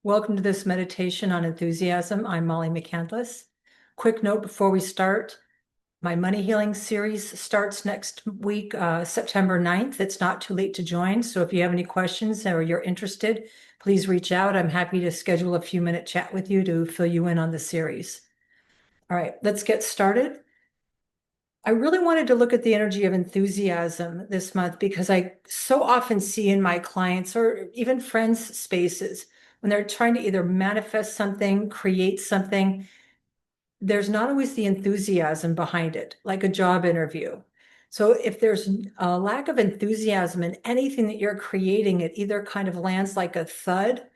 Welcome to this meditation on enthusiasm. I'm Molly McCandless. Quick note before we start, my money healing series starts next week, September 9th. It's not too late to join. So if you have any questions or you're interested, please reach out. I'm happy to schedule a few minute chat with you to fill you in on the series. All right, let's get started. I really wanted to look at the energy of enthusiasm this month because I so often see in my clients or even friends' spaces when they're trying to either manifest something, create something, there's not always the enthusiasm behind it, like a job interview. So if there's a lack of enthusiasm in anything that you're creating, it either kind of lands like a thud,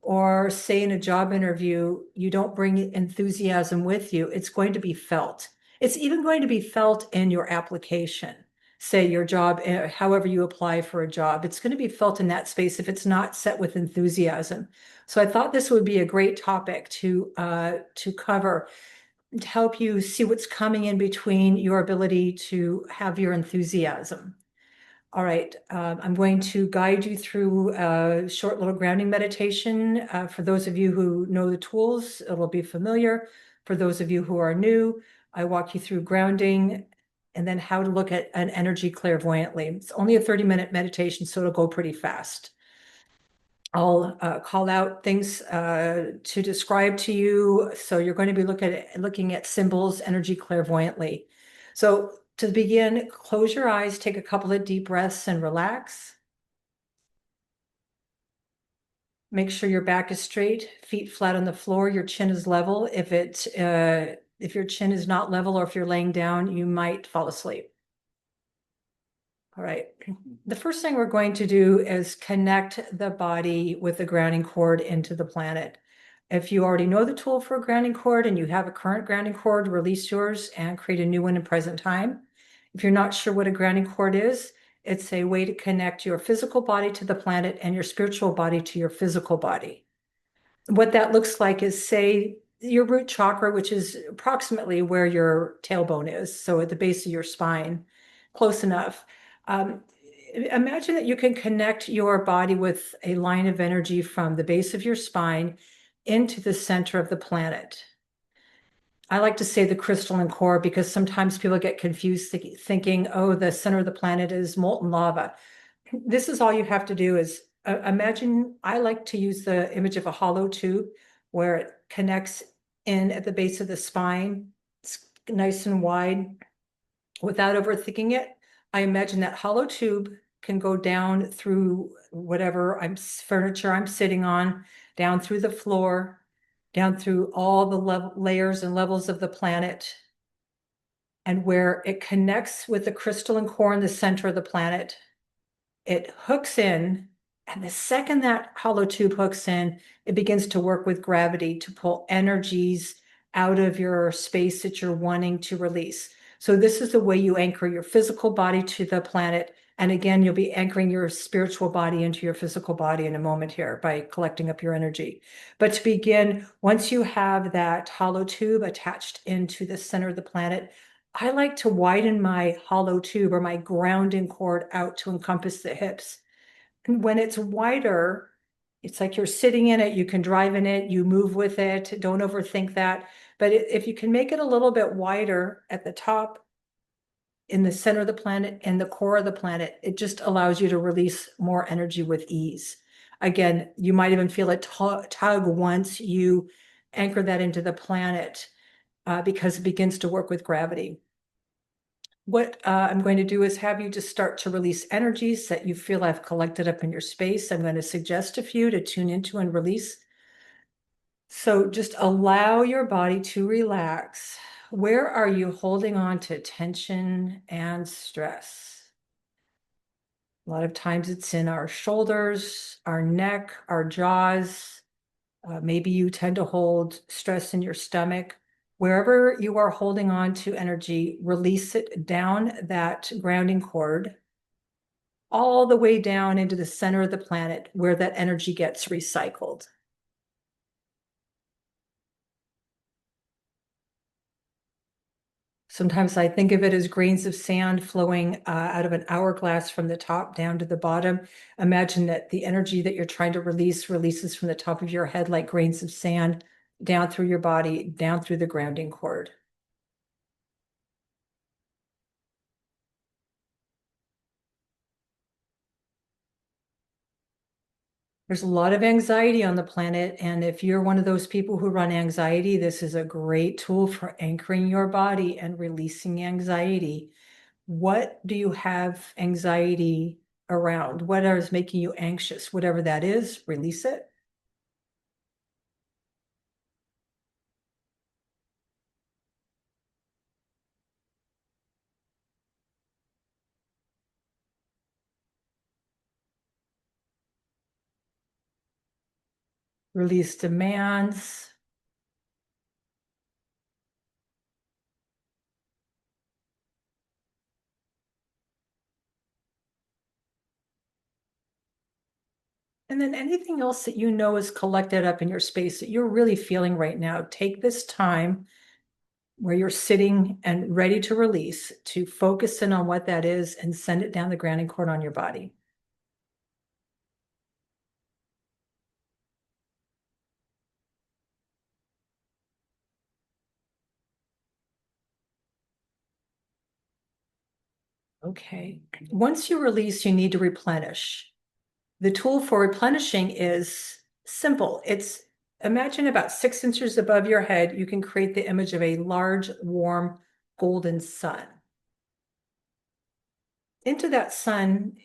or say in a job interview, you don't bring enthusiasm with you, it's going to be felt. It's even going to be felt in your application. Say your job, however you apply for a job, it's going to be felt in that space if it's not set with enthusiasm. So I thought this would be a great topic to cover, to help you see what's coming in between your ability to have your enthusiasm. All right, I'm going to guide you through a short little grounding meditation. For those of you who know the tools, it'll be familiar. For those of you who are new, I walk you through grounding and then how to look at an energy clairvoyantly. It's only a 30-minute meditation, so it'll go pretty fast. I'll call out things to describe to you. So you're going to be looking at symbols, energy clairvoyantly. So to begin, close your eyes, take a couple of deep breaths and relax. Make sure your back is straight, feet flat on the floor, your chin is level. If your chin is not level or if you're laying down, you might fall asleep. All right. The first thing we're going to do is connect the body with the grounding cord into the planet. If you already know the tool for a grounding cord and you have a current grounding cord, release yours and create a new one in present time. If you're not sure what a grounding cord is, it's a way to connect your physical body to the planet and your spiritual body to your physical body. What that looks like is, say, your root chakra, which is approximately where your tailbone is, so at the base of your spine, close enough. Imagine that you can connect your body with a line of energy from the base of your spine into the center of the planet. I like to say the crystalline core because sometimes people get confused thinking, oh, the center of the planet is molten lava. This is all you have to do is imagine, I like to use the image of a hollow tube where it connects in at the base of the spine. It's nice and wide. Without overthinking it, I imagine that hollow tube can go down through whatever furniture I'm sitting on, down through the floor, down through all the layers and levels of the planet. And where it connects with the crystalline core in the center of the planet, it hooks in. And the second that hollow tube hooks in, it begins to work with gravity to pull energies out of your space that you're wanting to release. So this is the way you anchor your physical body to the planet. And again, you'll be anchoring your spiritual body into your physical body in a moment here by collecting up your energy. But to begin, once you have that hollow tube attached into the center of the planet, I like to widen my hollow tube or my grounding cord out to encompass the hips. And when it's wider, it's like you're sitting in it, you can drive in it, you move with it, don't overthink that. But if you can make it a little bit wider at the top, in the center of the planet, and the core of the planet, it just allows you to release more energy with ease. Again, you might even feel it tug once you anchor that into the planet because it begins to work with gravity. What I'm going to do is have you just start to release energies that you feel I've collected up in your space. I'm going to suggest a few to tune into and release. So just allow your body to relax. Where are you holding on to tension and stress? A lot of times it's in our shoulders, our neck, our jaws. Maybe you tend to hold stress in your stomach. Wherever you are holding on to energy, release it down that grounding cord, all the way down into the center of the planet where that energy gets recycled. Sometimes I think of it as grains of sand flowing out of an hourglass from the top down to the bottom. Imagine that the energy that you're trying to release releases from the top of your head like grains of sand down through your body, down through the grounding cord. There's a lot of anxiety on the planet, and if you're one of those people who run anxiety, this is a great tool for anchoring your body and releasing anxiety. What do you have anxiety around? What is making you anxious? Whatever that is, release it. Release demands. And then anything else that you know is collected up in your space that you're really feeling right now, take this time where you're sitting and ready to release to focus in on what that is and send it down the grounding cord on your body. Okay. Once you release, you need to replenish. The tool for replenishing is simple. It's imagine about 6 inches above your head, you can create the image of a large, warm, golden sun. Into that sun,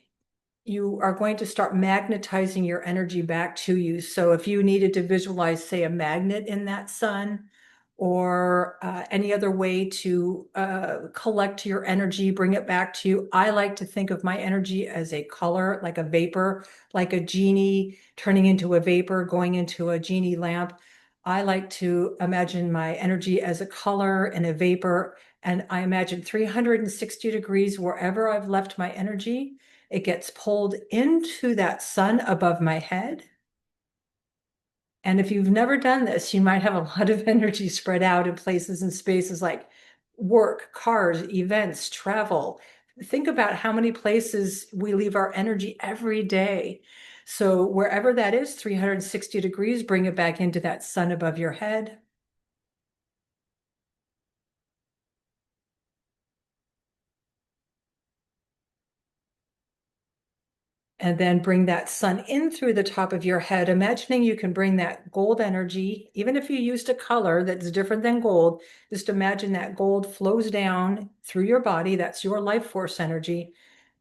you are going to start magnetizing your energy back to you. So if you needed to visualize, say, a magnet in that sun, or any other way to collect your energy, bring it back to you. I like to think of my energy as a color, like a vapor, like a genie turning into a vapor, going into a genie lamp. I like to imagine my energy as a color and a vapor. And I imagine 360 degrees wherever I've left my energy, it gets pulled into that sun above my head. And if you've never done this, you might have a lot of energy spread out in places and spaces like work, cars, events, travel. Think about how many places we leave our energy every day. So wherever that is, 360 degrees, bring it back into that sun above your head. And then bring that sun in through the top of your head, imagining you can bring that gold energy, even if you used a color that's different than gold, just imagine that gold flows down through your body. That's your life force energy.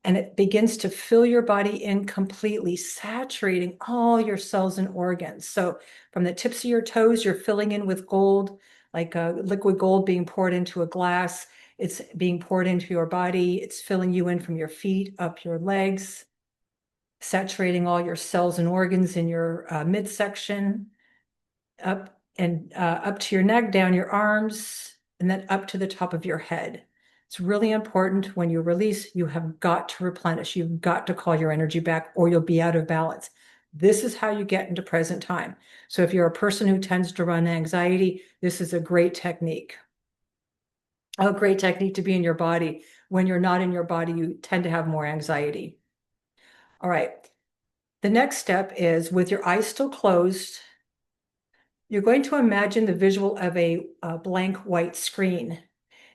And it begins to fill your body in completely, saturating all your cells and organs. So from the tips of your toes, you're filling in with gold, like a liquid gold being poured into a glass. It's being poured into your body. It's filling you in from your feet up your legs, saturating all your cells and organs in your midsection, up to your neck, down your arms, and then up to the top of your head. It's really important when you release, you have got to replenish. You've got to call your energy back or you'll be out of balance. This is how you get into present time. So if you're a person who tends to run anxiety, this is a great technique. A great technique to be in your body. When you're not in your body, you tend to have more anxiety. All right. The next step is with your eyes still closed, you're going to imagine the visual of a blank white screen.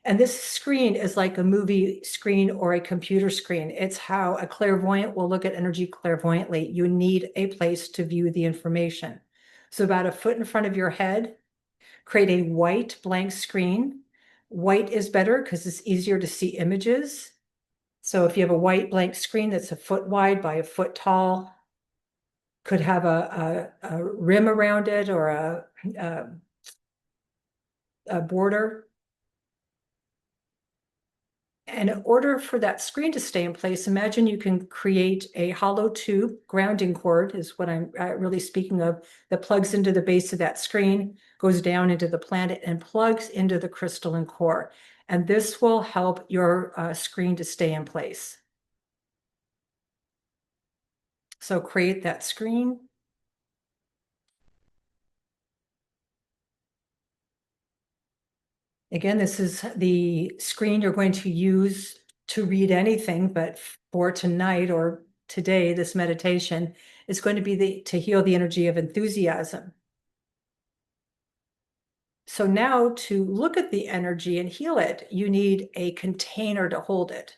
And this screen is like a movie screen or a computer screen. It's how a clairvoyant will look at energy clairvoyantly. You need a place to view the information. So about a foot in front of your head, create a white blank screen. White is better because it's easier to see images. So if you have a white blank screen that's a foot wide by a foot tall, could have a rim around it or a, a border. And in order for that screen to stay in place, imagine you can create a hollow tube, grounding cord is what I'm really speaking of, that plugs into the base of that screen, goes down into the planet and plugs into the crystalline core. And this will help your screen to stay in place. So create that screen. Again, this is the screen you're going to use to read anything, but for tonight or today, this meditation is going to be to heal the energy of enthusiasm. So now to look at the energy and heal it, you need a container to hold it.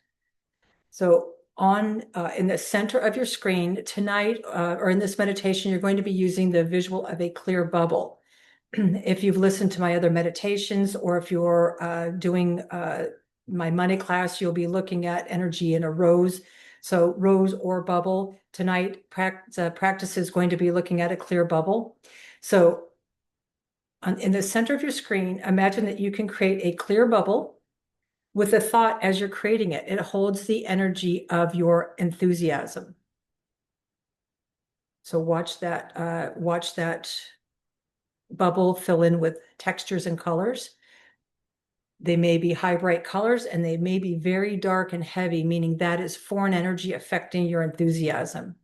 So in the center of your screen tonight, or in this meditation, you're going to be using the visual of a clear bubble. If you've listened to my other meditations, or if you're doing my money class, you'll be looking at energy in a rose. So rose or bubble. Tonight, practice is going to be looking at a clear bubble. So in the center of your screen, imagine that you can create a clear bubble with a thought as you're creating it. It holds the energy of your enthusiasm. So watch that bubble fill in with textures and colors. They may be high bright colors, and they may be very dark and heavy, meaning that is foreign energy affecting your enthusiasm.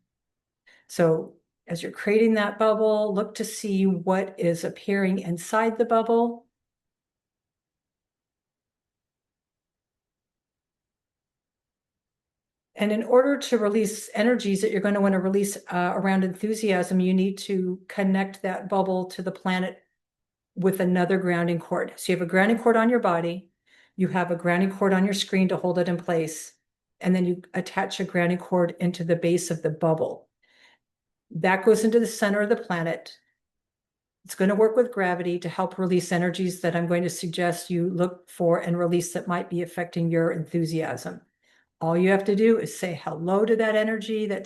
So as you're creating that bubble, look to see what is appearing inside the bubble. And in order to release energies that you're going to want to release around enthusiasm, you need to connect that bubble to the planet with another grounding cord. So you have a grounding cord on your body, you have a grounding cord on your screen to hold it in place, and then you attach a grounding cord into the base of the bubble. That goes into the center of the planet. It's going to work with gravity to help release energies that I'm going to suggest you look for and release that might be affecting your enthusiasm. All you have to do is say hello to that energy that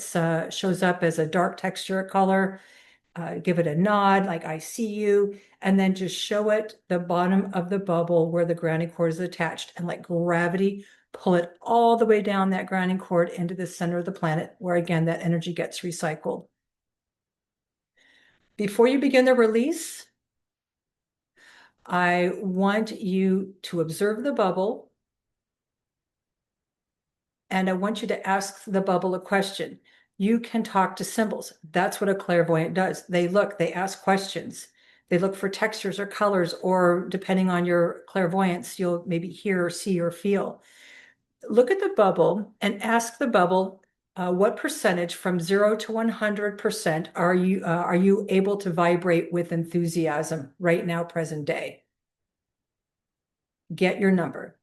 shows up as a dark texture color. Give it a nod, like I see you, and then just show it the bottom of the bubble where the grounding cord is attached, and let gravity pull it all the way down that grounding cord into the center of the planet, where again, that energy gets recycled. Before you begin the release, I want you to observe the bubble, and I want you to ask the bubble a question. You can talk to symbols. That's what a clairvoyant does. They ask questions. They look for textures or colors, or depending on your clairvoyance, you'll maybe hear or see or feel. Look at the bubble and ask the bubble, what percentage from 0 to 100% are you able to vibrate with enthusiasm right now, present day? Get your number.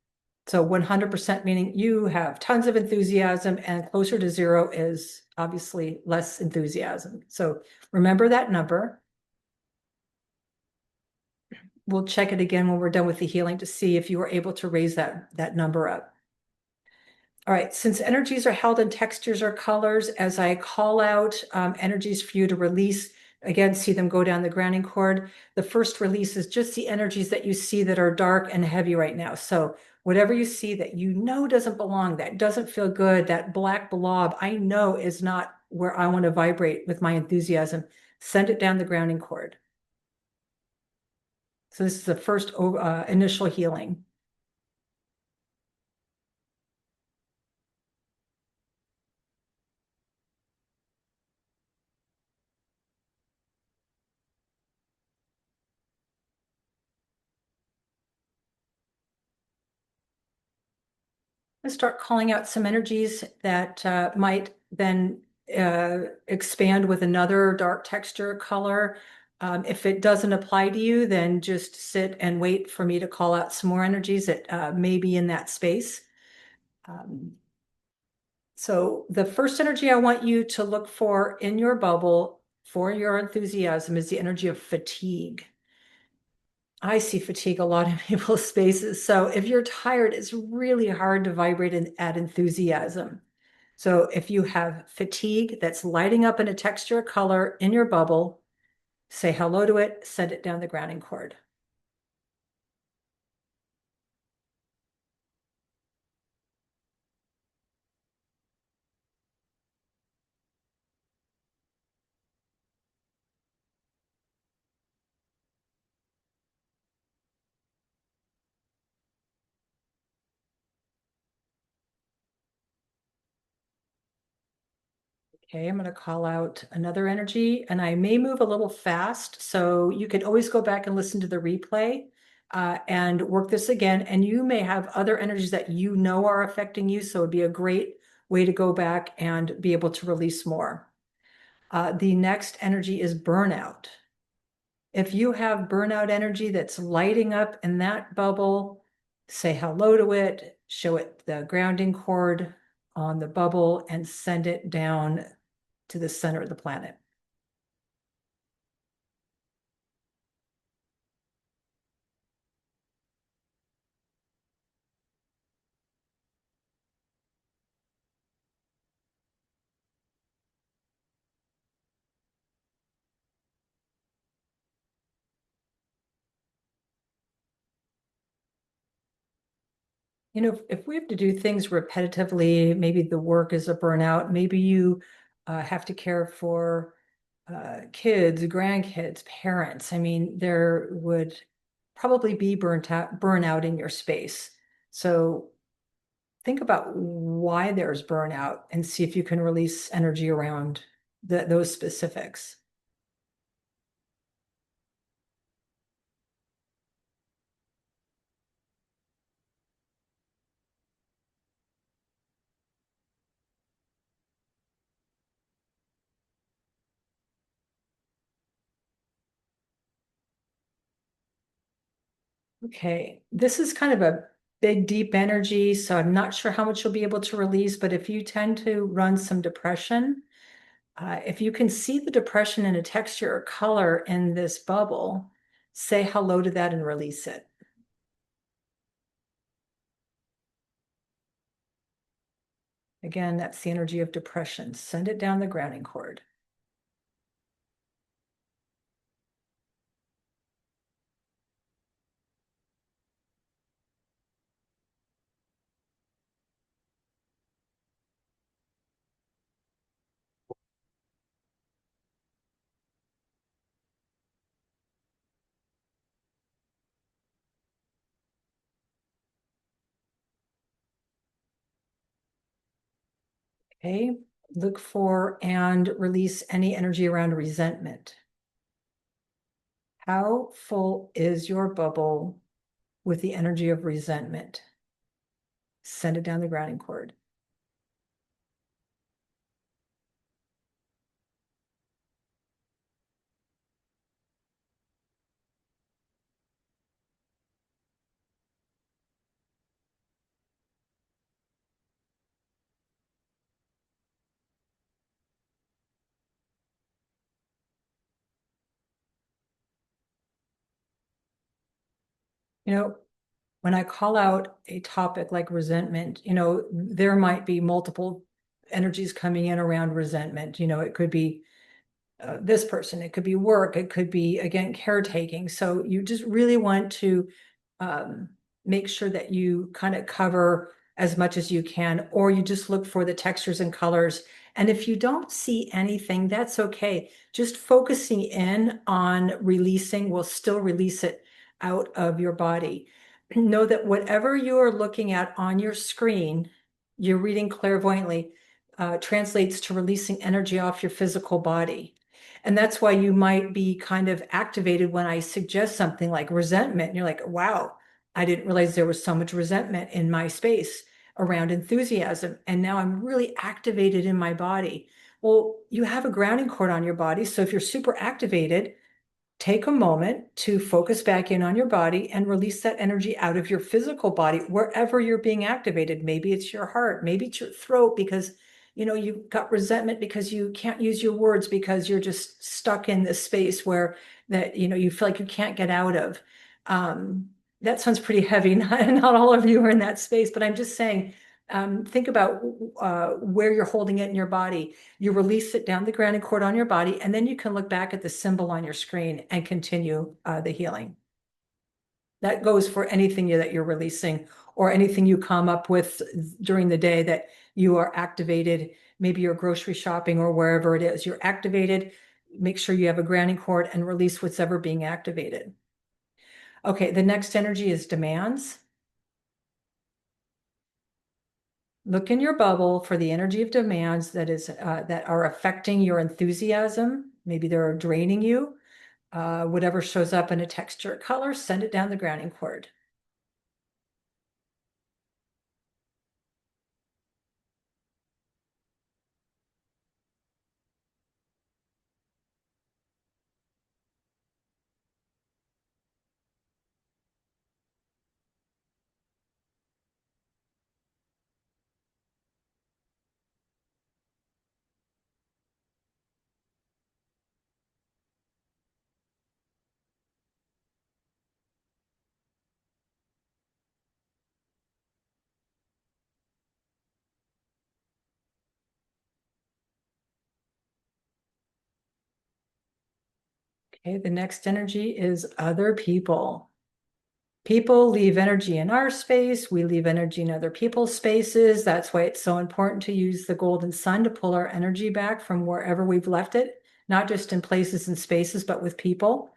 So 100% meaning you have tons of enthusiasm, and closer to 0 is obviously less enthusiasm. So remember that number. We'll check it again when we're done with the healing to see if you were able to raise that number up. All right, since energies are held in textures or colors, as I call out energies for you to release, again, see them go down the grounding cord. The first release is just the energies that you see that are dark and heavy right now. So whatever you see that you know doesn't belong, that doesn't feel good, that black blob, I know is not where I want to vibrate with my enthusiasm, send it down the grounding cord. So this is the first initial healing. And start calling out some energies that might then expand with another dark texture color. If it doesn't apply to you, then just sit and wait for me to call out some more energies that may be in that space. So the first energy I want you to look for in your bubble for your enthusiasm is the energy of fatigue. I see fatigue a lot in people's spaces. So if you're tired, it's really hard to vibrate and add enthusiasm. So if you have fatigue that's lighting up in a texture or color in your bubble, say hello to it, send it down the grounding cord. Okay, I'm going to call out another energy, and I may move a little fast, so you can always go back and listen to the replay. and work this again. And you may have other energies that you know are affecting you. So it'd be a great way to go back and be able to release more. The next energy is burnout. If you have burnout energy that's lighting up in that bubble, say hello to it, show it the grounding cord on the bubble, and send it down to the center of the planet. You know, if we have to do things repetitively, maybe the work is a burnout, maybe you have to care for kids, grandkids, parents. I mean, there would probably be burnout in your space. So think about why there's burnout and see if you can release energy around those specifics. Okay, this is kind of a big, deep energy, so I'm not sure how much you'll be able to release, but if you tend to run some depression, if you can see the depression in a texture or color in this bubble, say hello to that and release it. Again, that's the energy of depression. Send it down the grounding cord. Okay, look for and release any energy around resentment. How full is your bubble with the energy of resentment? Send it down the grounding cord. You know, when I call out a topic like resentment, you know, there might be multiple energies coming in around resentment. You know, it could be this person, it could be work, it could be, again, caretaking. So you just really want to um, make sure that you kind of cover as much as you can, or you just look for the textures and colors. And if you don't see anything, that's okay. Just focusing in on releasing will still release it out of your body. Know that whatever you are looking at on your screen, you're reading clairvoyantly, translates to releasing energy off your physical body. And that's why you might be kind of activated when I suggest something like resentment. And you're like, wow, I didn't realize there was so much resentment in my space around enthusiasm. And now I'm really activated in my body. Well, you have a grounding cord on your body. So if you're super activated, take a moment to focus back in on your body and release that energy out of your physical body, wherever you're being activated. Maybe it's your heart, maybe it's your throat, because you know you've got resentment because you can't use your words because you're just stuck in this space where that you know you feel like you can't get out of. That sounds pretty heavy. Not all of you are in that space, but I'm just saying, think about where you're holding it in your body. You release it down the grounding cord on your body, and then you can look back at the symbol on your screen and continue the healing. That goes for anything that you're releasing or anything you come up with during the day that you are activated. Maybe you're grocery shopping or wherever it is. You're activated. Make sure you have a grounding cord and release what's ever being activated. Okay, the next energy is demands. Look in your bubble for the energy of demands that are affecting your enthusiasm. Maybe they're draining you. Whatever shows up in a texture color, send it down the grounding cord. Okay, the next energy is other people. People leave energy in our space. We leave energy in other people's spaces. That's why it's so important to use the golden sun to pull our energy back from wherever we've left it, not just in places and spaces, but with people.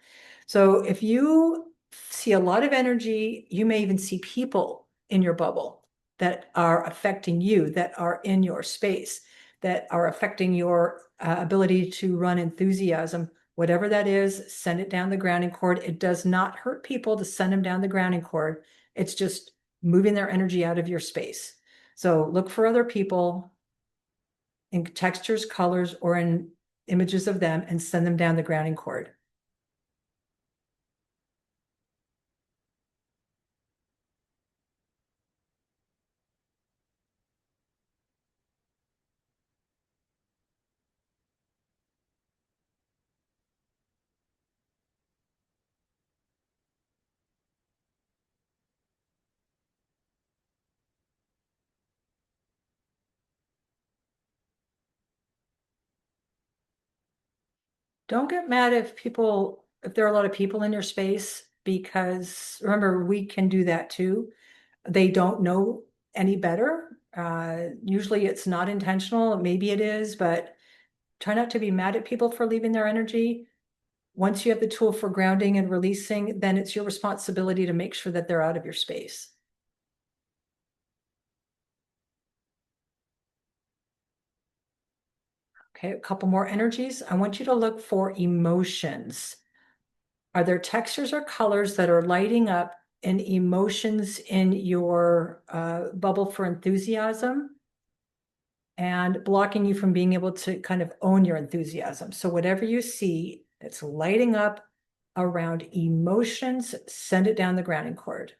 So if you see a lot of energy, you may even see people in your bubble that are affecting you, that are in your space, that are affecting your ability to run enthusiasm. Whatever that is, send it down the grounding cord. It does not hurt people to send them down the grounding cord. It's just moving their energy out of your space. So look for other people in textures, colors, or in images of them and send them down the grounding cord. Don't get mad if there are a lot of people in your space, because remember, we can do that too. They don't know any better. Usually it's not intentional. Maybe it is, but try not to be mad at people for leaving their energy. Once you have the tool for grounding and releasing, then it's your responsibility to make sure that they're out of your space. Okay, a couple more energies. I want you to look for emotions. Are there textures or colors that are lighting up in emotions in your bubble for enthusiasm and blocking you from being able to kind of own your enthusiasm? So whatever you see that's lighting up around emotions, send it down the grounding cord.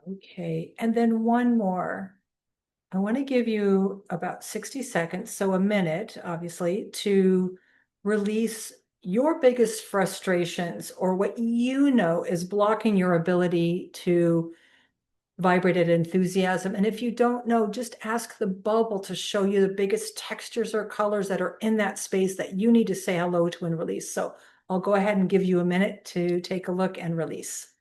Okay, and then one more. I want to give you about 60 seconds, so a minute, obviously, to release your biggest frustrations or what you know is blocking your ability to vibrate at enthusiasm. And if you don't know, just ask the bubble to show you the biggest textures or colors that are in that space that you need to say hello to and release. So I'll go ahead and give you a minute to take a look and release.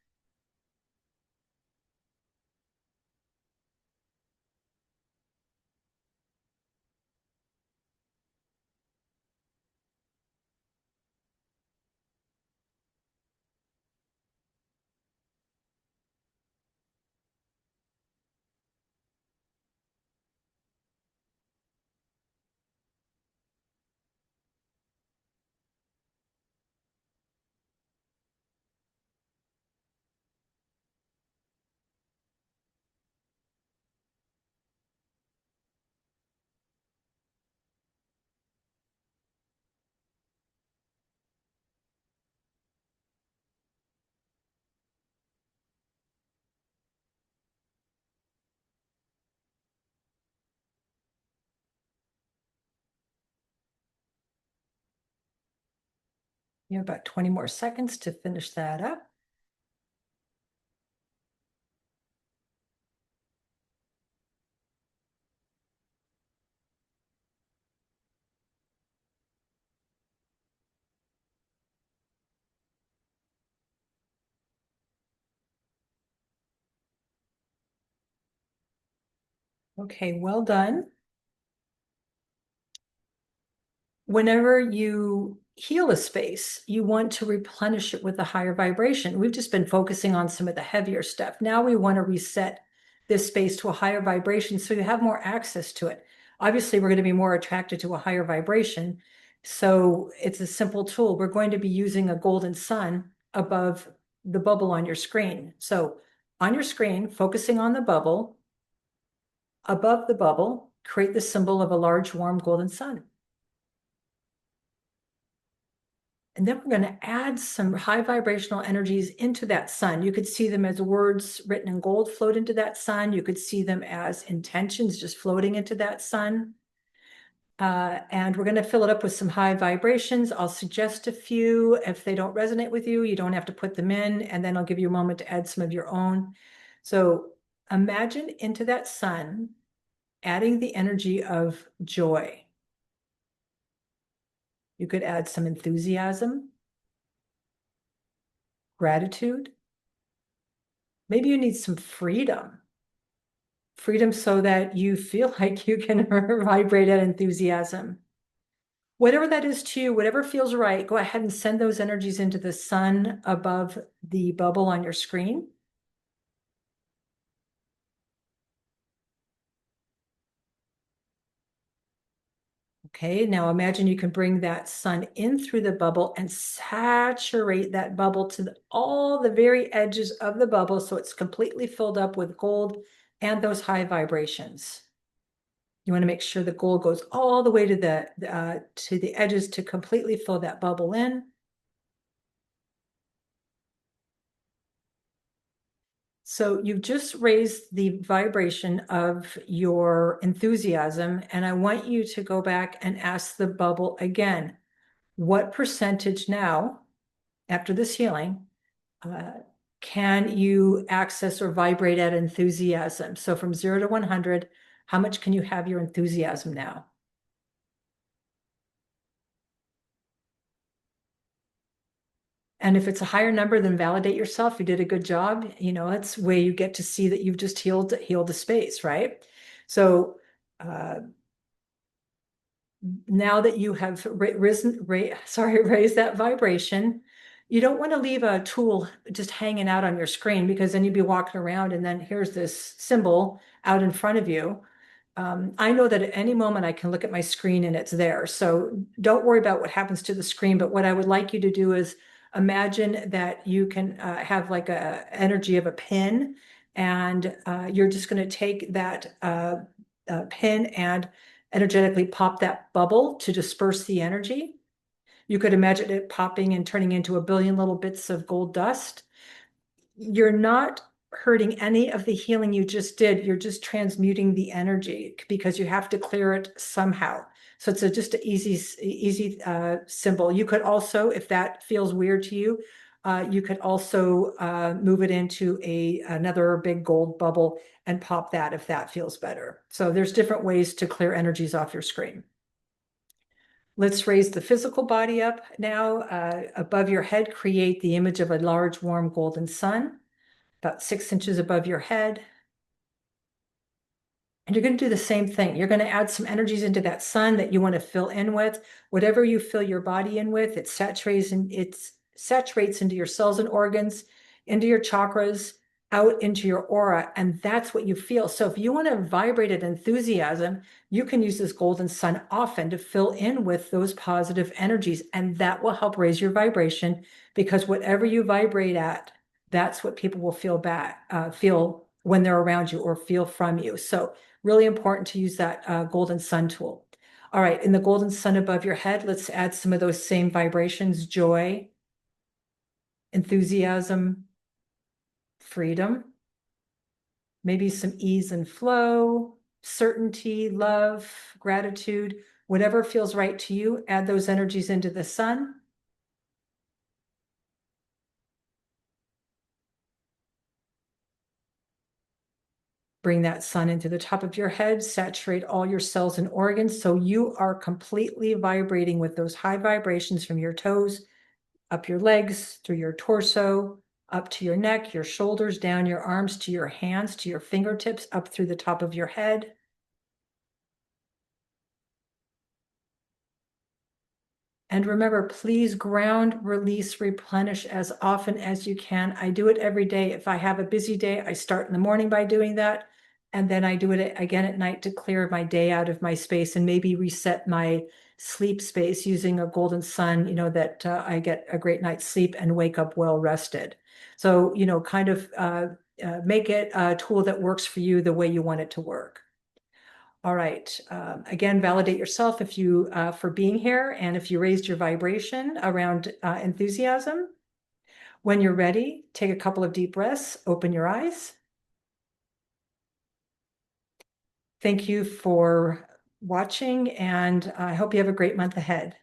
You have about 20 more seconds to finish that up. Okay, well done. Whenever you heal a space, you want to replenish it with a higher vibration. We've just been focusing on some of the heavier stuff. Now we want to reset this space to a higher vibration so you have more access to it. Obviously, we're going to be more attracted to a higher vibration. So it's a simple tool. We're going to be using a golden sun above the bubble on your screen. So on your screen, focusing on the bubble, above the bubble, create the symbol of a large, warm golden sun. And then we're going to add some high vibrational energies into that sun. You could see them as words written in gold float into that sun. You could see them as intentions just floating into that sun. And we're going to fill it up with some high vibrations. I'll suggest a few. If they don't resonate with you, you don't have to put them in. And then I'll give you a moment to add some of your own. So imagine into that sun, adding the energy of joy. You could add some enthusiasm, gratitude. Maybe you need some freedom. Freedom so that you feel like you can vibrate at enthusiasm. Whatever that is to you, whatever feels right, go ahead and send those energies into the sun above the bubble on your screen. Okay, now imagine you can bring that sun in through the bubble and saturate that bubble to all the very edges of the bubble so it's completely filled up with gold and those high vibrations. You want to make sure the gold goes all the way to the edges to completely fill that bubble in. So you've just raised the vibration of your enthusiasm, and I want you to go back and ask the bubble again, what percentage now, after this healing, uh, can you access or vibrate at enthusiasm? So from 0 to 100, how much can you have your enthusiasm now? And if it's a higher number, then validate yourself. You did a good job. You know, that's where you get to see that you've just healed the space, right? So now that you have raised that vibration, you don't want to leave a tool just hanging out on your screen, because then you'd be walking around and then here's this symbol out in front of you. I know that at any moment I can look at my screen and it's there. So don't worry about what happens to the screen. But what I would like you to do is imagine that you can have like a energy of a pin, and you're just going to take that pin and energetically pop that bubble to disperse the energy. You could imagine it popping and turning into a billion little bits of gold dust. You're not hurting any of the healing you just did. You're just transmuting the energy because you have to clear it somehow. So it's just an easy symbol. You could also, if that feels weird to you, you could also move it into another big gold bubble and pop that if that feels better. So there's different ways to clear energies off your screen. Let's raise the physical body up now. Above your head, create the image of a large, warm, golden sun, about 6 inches above your head. And you're going to do the same thing. You're going to add some energies into that sun that you want to fill in with. Whatever you fill your body in with, it saturates into your cells and organs, into your chakras, out into your aura, and that's what you feel. So if you want to vibrate at enthusiasm, you can use this golden sun often to fill in with those positive energies, and that will help raise your vibration, because whatever you vibrate at, that's what people will feel when they're around you or feel from you. So really important to use that golden sun tool. All right, in the golden sun above your head, let's add some of those same vibrations: joy, enthusiasm, freedom, maybe some ease and flow, certainty, love, gratitude, whatever feels right to you. Add those energies into the sun. Bring that sun into the top of your head, saturate all your cells and organs so you are completely vibrating with those high vibrations from your toes, up your legs, through your torso, up to your neck, your shoulders, down your arms, to your hands, to your fingertips, up through the top of your head. And remember, please ground, release, replenish as often as you can. I do it every day. If I have a busy day, I start in the morning by doing that. And then I do it again at night to clear my day out of my space and maybe reset my sleep space using a golden sun, that I get a great night's sleep and wake up well rested. So, kind of make it a tool that works for you the way you want it to work. All right. Again, validate yourself if you for being here and if you raised your vibration around enthusiasm. When you're ready, take a couple of deep breaths, open your eyes. Thank you for watching, and I hope you have a great month ahead.